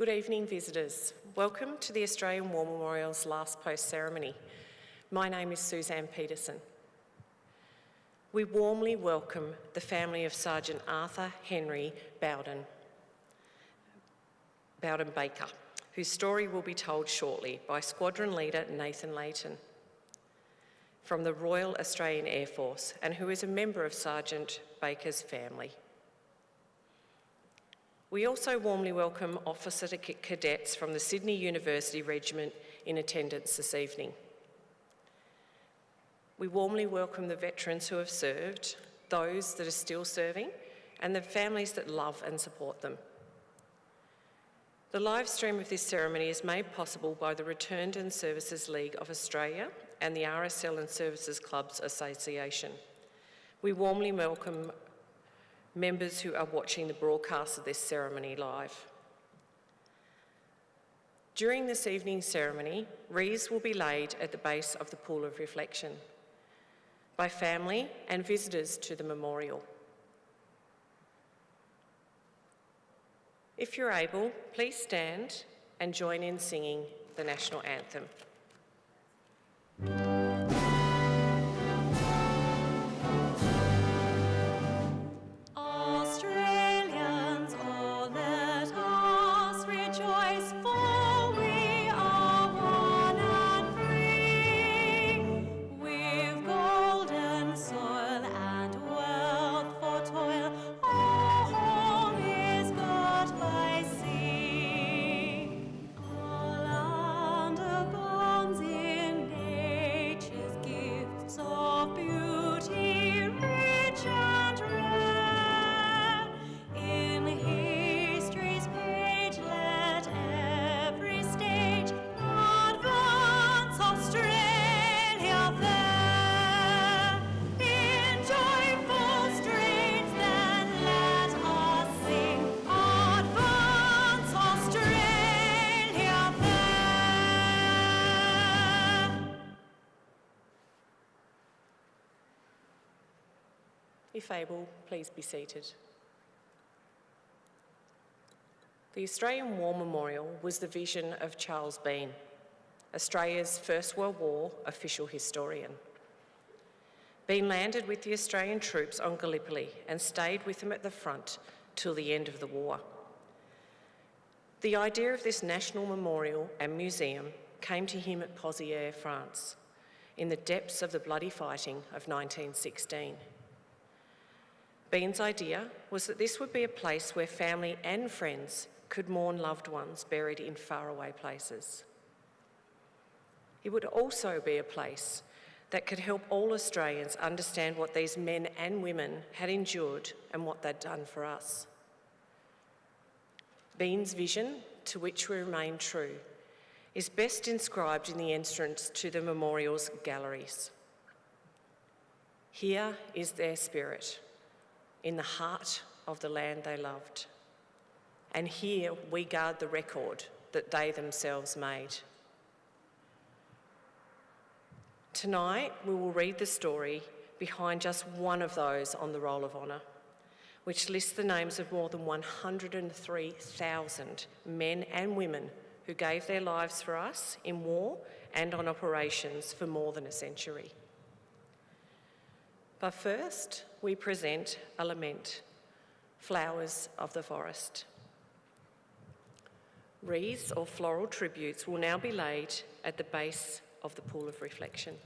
Good evening, visitors. Welcome to the Australian War Memorial's last post ceremony. My name is Suzanne Peterson. We warmly welcome the family of Sergeant Arthur Henry Bowden Baker, whose story will be told shortly by Squadron Leader Nathan Layton from the Royal Australian Air Force, and who is a member of Sergeant Baker's family. We also warmly welcome officer cadets from the Sydney University Regiment in attendance this evening. We warmly welcome the veterans who have served, those that are still serving, and the families that love and support them. The live stream of this ceremony is made possible by the Returned and Services League of Australia and the RSL and Services Clubs Association. We warmly welcome members who are watching the broadcast of this ceremony live. During this evening's ceremony, wreaths will be laid at the base of the Pool of Reflection by family and visitors to the memorial. If you're able, please stand and join in singing the National Anthem. If able, please be seated. The Australian War Memorial was the vision of Charles Bean, Australia's First World War official historian. Bean landed with the Australian troops on Gallipoli and stayed with them at the front till the end of the war. The idea of this national memorial and museum came to him at Pozières, France, in the depths of the bloody fighting of 1916. Bean's idea was that this would be a place where family and friends could mourn loved ones buried in faraway places. It would also be a place that could help all Australians understand what these men and women had endured and what they'd done for us. Bean's vision, to which we remain true, is best inscribed in the entrance to the memorial's galleries. Here is their spirit, in the heart of the land they loved. And here we guard the record that they themselves made. Tonight, we will read the story behind just one of those on the Roll of Honour, which lists the names of more than 103,000 men and women who gave their lives for us in war and on operations for more than a century. But first, we present a lament, Flowers of the Forest. Wreaths or floral tributes will now be laid at the base of the Pool of Reflection.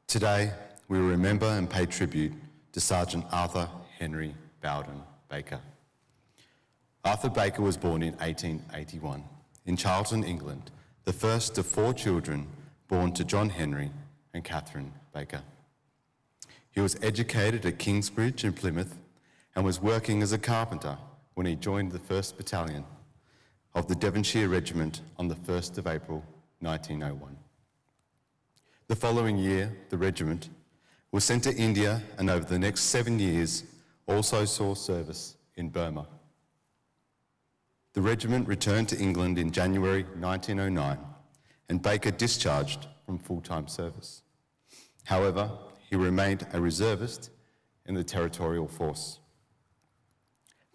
Today, we remember and pay tribute to Sergeant Arthur Henry Bowden Baker. Arthur Baker was born in 1881 in Charlton, England, the first of 4 children born to John Henry and Catherine Baker. He was educated at Kingsbridge in Plymouth and was working as a carpenter when he joined the 1st Battalion of the Devonshire Regiment on the 1st of April 1901. The following year, the regiment was sent to India and over the next 7 years also saw service in Burma. The regiment returned to England in January 1909 and Baker discharged from full-time service. However, he remained a reservist in the Territorial Force,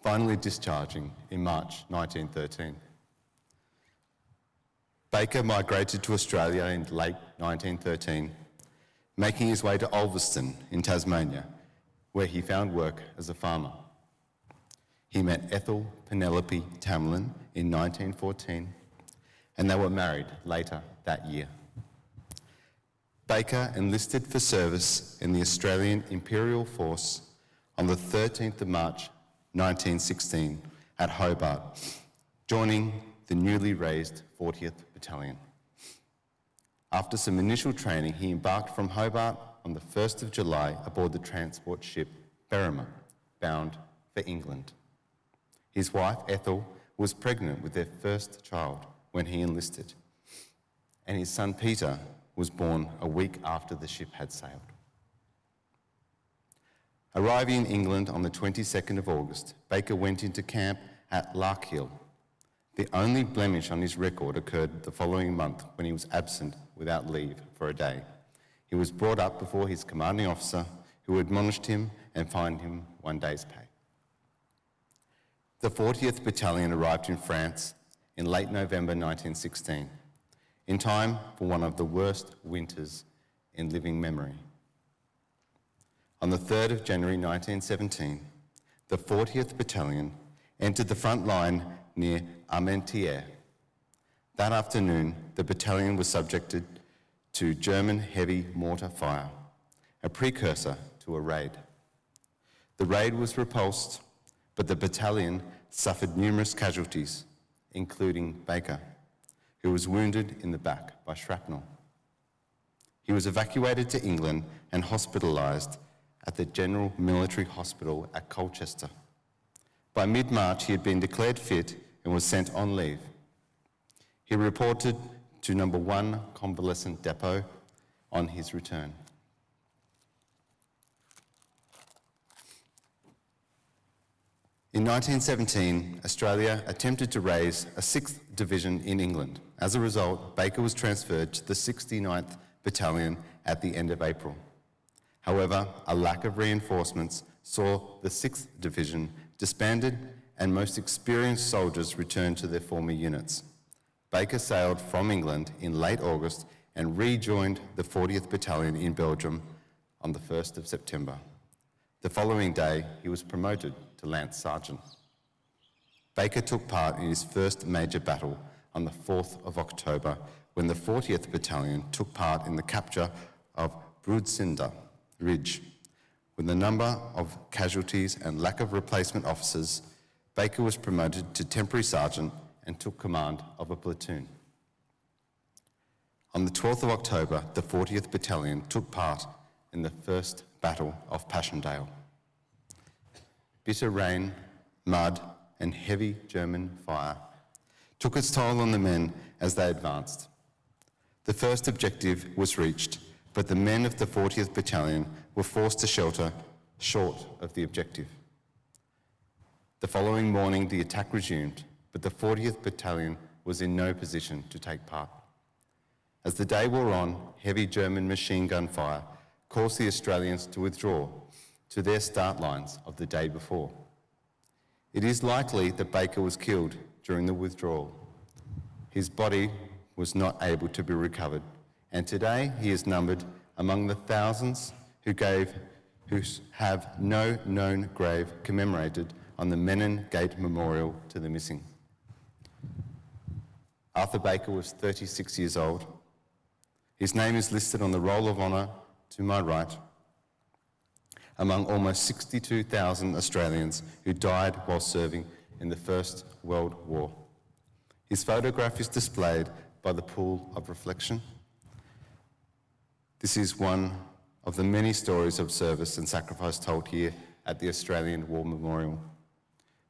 finally discharging in March 1913. Baker migrated to Australia in late 1913, making his way to Ulverston in Tasmania, where he found work as a farmer. He met Ethel Penelope Tamlin in 1914, and they were married later that year. Baker enlisted for service in the Australian Imperial Force on the 13th of March 1916 at Hobart, joining the newly raised 40th Battalion. After some initial training, he embarked from Hobart on the 1st of July aboard the transport ship Berrima, bound for England. His wife, Ethel, was pregnant with their first child when he enlisted, and his son, Peter, was born a week after the ship had sailed. Arriving in England on the 22nd of August, Baker went into camp at Larkhill. The only blemish on his record occurred the following month when he was absent without leave for a day. He was brought up before his commanding officer, who admonished him and fined him 1 day's pay. The 40th Battalion arrived in France in late November 1916, in time for one of the worst winters in living memory. On the 3rd of January 1917, the 40th Battalion entered the front line near Armentières. That afternoon, the battalion was subjected to German heavy mortar fire, a precursor to a raid. The raid was repulsed, but the battalion suffered numerous casualties, including Baker, who was wounded in the back by shrapnel. He was evacuated to England and hospitalised at the General Military Hospital at Colchester. By mid-March, he had been declared fit and was sent on leave. He reported to No. 1 Convalescent Depot on his return. In 1917, Australia attempted to raise a 6th Division in England. As a result, Baker was transferred to the 69th Battalion at the end of April. However, a lack of reinforcements saw the 6th Division disbanded and most experienced soldiers returned to their former units. Baker sailed from England in late August and rejoined the 40th Battalion in Belgium on the 1st of September. The following day, he was promoted to Lance Sergeant. Baker took part in his first major battle on the 4th of October when the 40th Battalion took part in the capture of Broodsinder Ridge. With the number of casualties and lack of replacement officers, Baker was promoted to temporary sergeant and took command of a platoon. On the 12th of October, the 40th Battalion took part in the First Battle of Passchendaele. Bitter rain, mud, and heavy German fire took its toll on the men as they advanced. The first objective was reached, but the men of the 40th Battalion were forced to shelter short of the objective. The following morning, the attack resumed, but the 40th Battalion was in no position to take part. As the day wore on, heavy German machine gun fire caused the Australians to withdraw to their start lines of the day before. It is likely that Baker was killed during the withdrawal. His body was not able to be recovered, and today he is numbered among the thousands who have no known grave commemorated on the Menin Gate Memorial to the missing. Arthur Baker was 36 years old. His name is listed on the Roll of Honour to my right, among almost 62,000 Australians who died while serving in the First World War. His photograph is displayed by the pool of reflection. This is one of the many stories of service and sacrifice told here at the Australian War Memorial.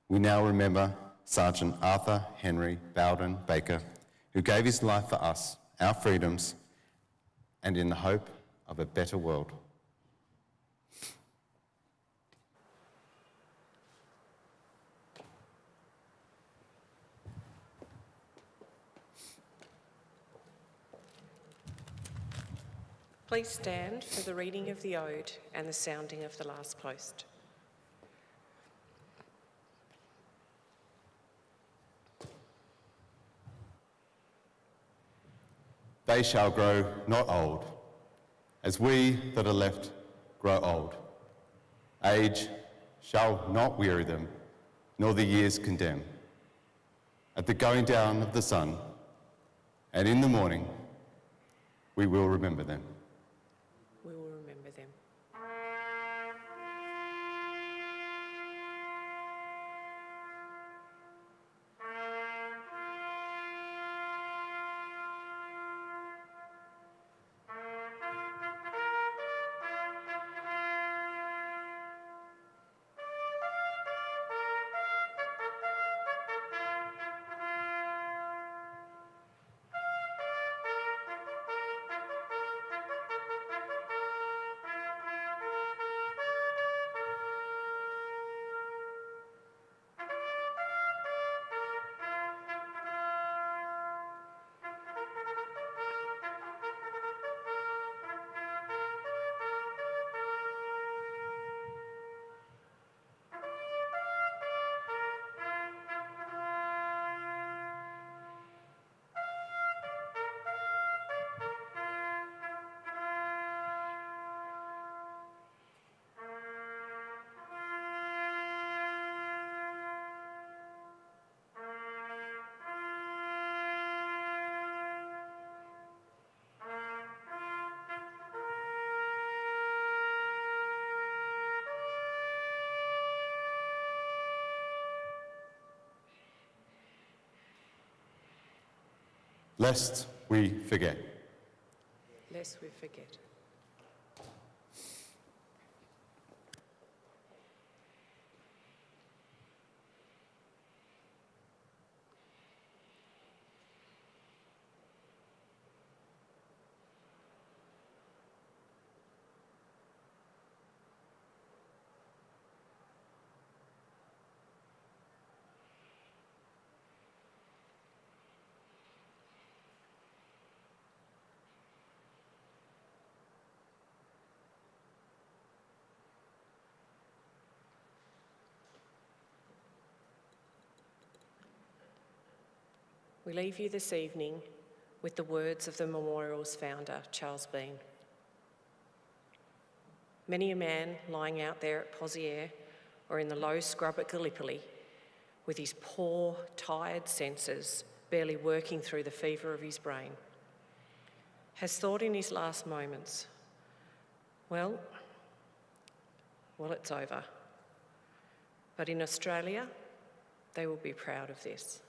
We now remember Sergeant Arthur Henry Bowden Baker, who gave his life for us, our freedoms, and in the hope of a better world. Please stand for the reading of the Ode and the sounding of the last post. They shall grow not old, as we that are left grow old. Age shall not weary them, nor the years condemn. At the going down of the sun, and in the morning, we will remember them. We will remember them. Lest we forget. Lest we forget. We leave you this evening with the words of the memorial's founder, Charles Bean. Many a man lying out there at Poziere or in the low scrub at Gallipoli, with his poor, tired senses barely working through the fever of his brain, has thought in his last moments, well, it's over. But in Australia, they will be proud of this.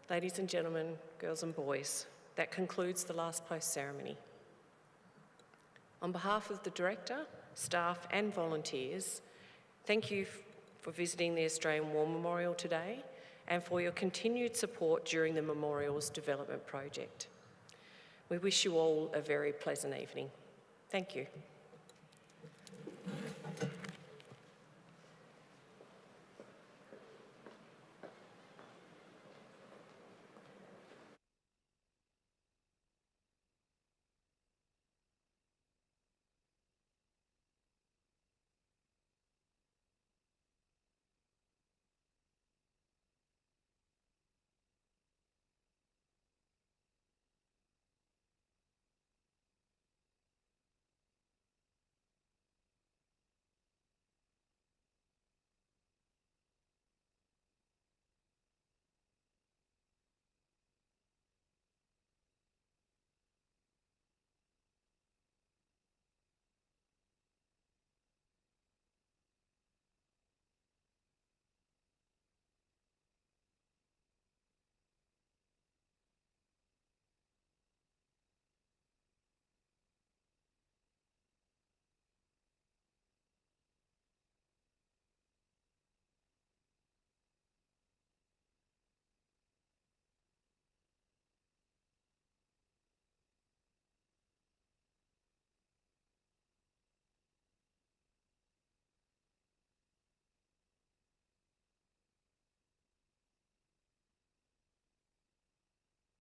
Ladies and gentlemen, girls and boys, that concludes the last post ceremony. On behalf of the Director, staff and volunteers, thank you for visiting the Australian War Memorial today and for your continued support during the Memorial's development project. We wish you all a very pleasant evening. Thank you.